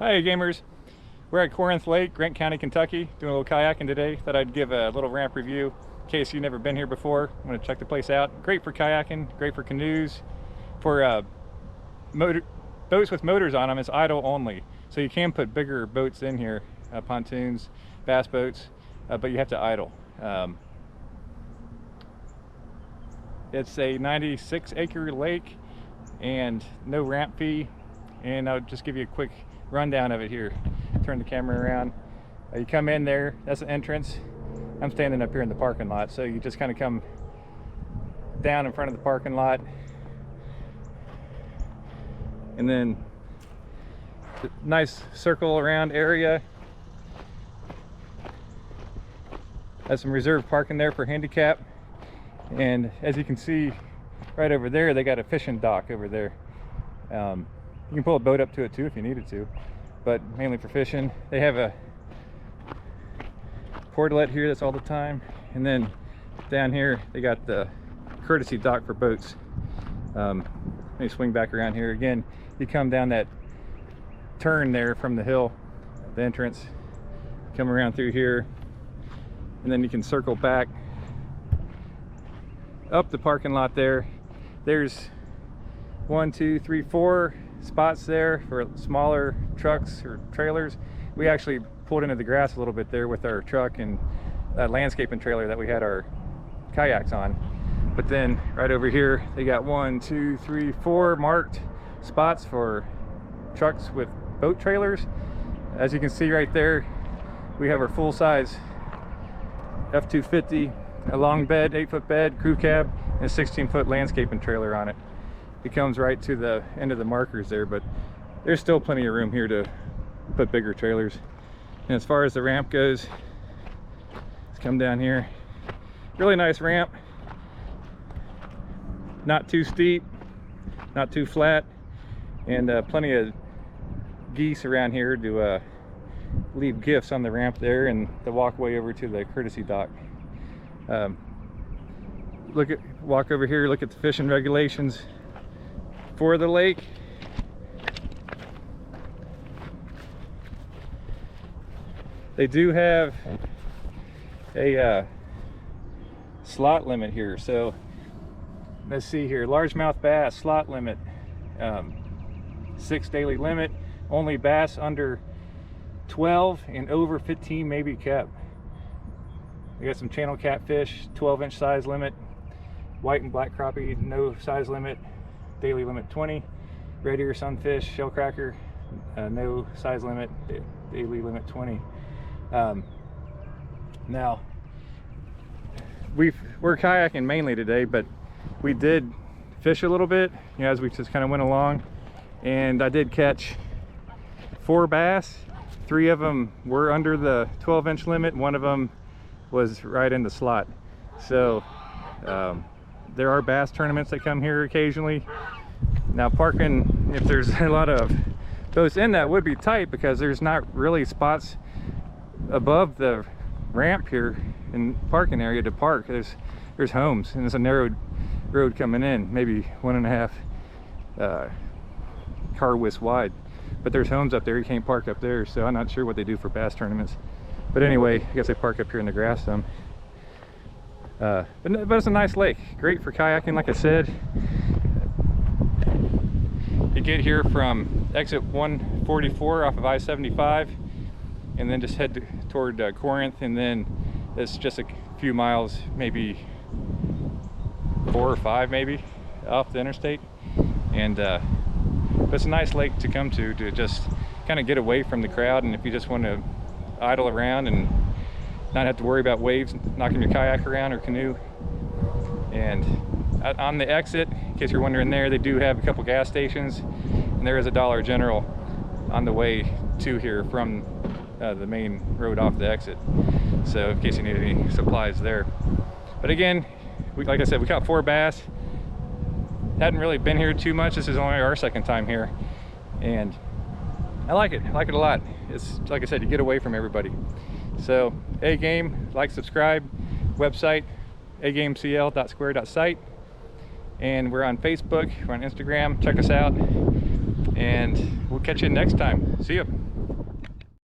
Hi gamers, we're at Corinth Lake, Grant County, Kentucky, doing a little kayaking today. Thought I'd give a little ramp review in case you've never been here before. I'm going to check the place out. Great for kayaking, great for canoes, for boats with motors on them. It's idle only, so you can put bigger boats in here, pontoons, bass boats, but you have to idle. It's a 96-acre lake and no ramp fee, and I'll just give you a quick rundown of it here. Turn the camera around. You come in there, that's the entrance. I'm standing up here in the parking lot, so you just kind of come down in front of the parking lot, and then nice circle around area. Has some reserved parking there for handicap, and as you can see right over there, they got a fishing dock over there. You can pull a boat up to it too if you needed to, but mainly for fishing. They have a portalet here that's all the time, and then down here they got the courtesy dock for boats. Let me swing back around here again. You come down that turn there from the hill, the entrance, come around through here, and then you can circle back up the parking lot there. There's 1, 2, 3, 4 spots there for smaller trucks or trailers. We actually pulled into the grass a little bit there with our truck and landscaping trailer that we had our kayaks on. But then right over here they got 1, 2, 3, 4 marked spots for trucks with boat trailers. As you can see right there, we have our full-size F-250, a long bed, 8-foot bed, crew cab, and a 16-foot landscaping trailer on it. It comes right to the end of the markers there, but there's still plenty of room here to put bigger trailers. And as far as the ramp goes, let's come down here. Really nice ramp, not too steep, not too flat, and plenty of geese around here to leave gifts on the ramp there, and the walkway over to the courtesy dock. Walk over here, look at the fishing regulations for the lake. They do have a slot limit here, so let's see here. Largemouth bass slot limit, 6 daily limit. Only bass under 12 and over 15 may be kept. We got some channel catfish, 12-inch size limit. White and black crappie, no size limit. Daily limit 20. Red ear sunfish, shellcracker, no size limit. Daily limit 20. Now, we're kayaking mainly today, but we did fish a little bit, you know, as we just kind of went along, and I did catch 4 bass. 3 of them were under the 12-inch limit. 1 of them was right in the slot. So there are bass tournaments that come here occasionally. Now parking, if there's a lot of boats in, that would be tight because there's not really spots above the ramp here in parking area to park. There's homes, and it's a narrow road coming in, maybe 1.5 car widths wide. But there's homes up there, you can't park up there, so I'm not sure what they do for bass tournaments. But anyway, I guess they park up here in the grass some. But it's a nice lake, great for kayaking, like I said. You get here from exit 144 off of I-75, and then just head toward Corinth, and then it's just a few miles, maybe 4 or 5 maybe, off the interstate. And but it's a nice lake to come to just kind of get away from the crowd, and if you just want to idle around and not have to worry about waves knocking your kayak around or canoe. And on the exit, in case you're wondering there, they do have a couple gas stations, and there is a Dollar General on the way to here from the main road off the exit, so in case you need any supplies there. But again, like I said, we caught 4 bass. Hadn't really been here too much. This is only our 2nd time here, and I like it a lot. It's like I said, you get away from everybody. So A-Game, like, subscribe, website agamecl.square.site, and we're on Facebook, we're on Instagram. Check us out, and we'll catch you next time. See you.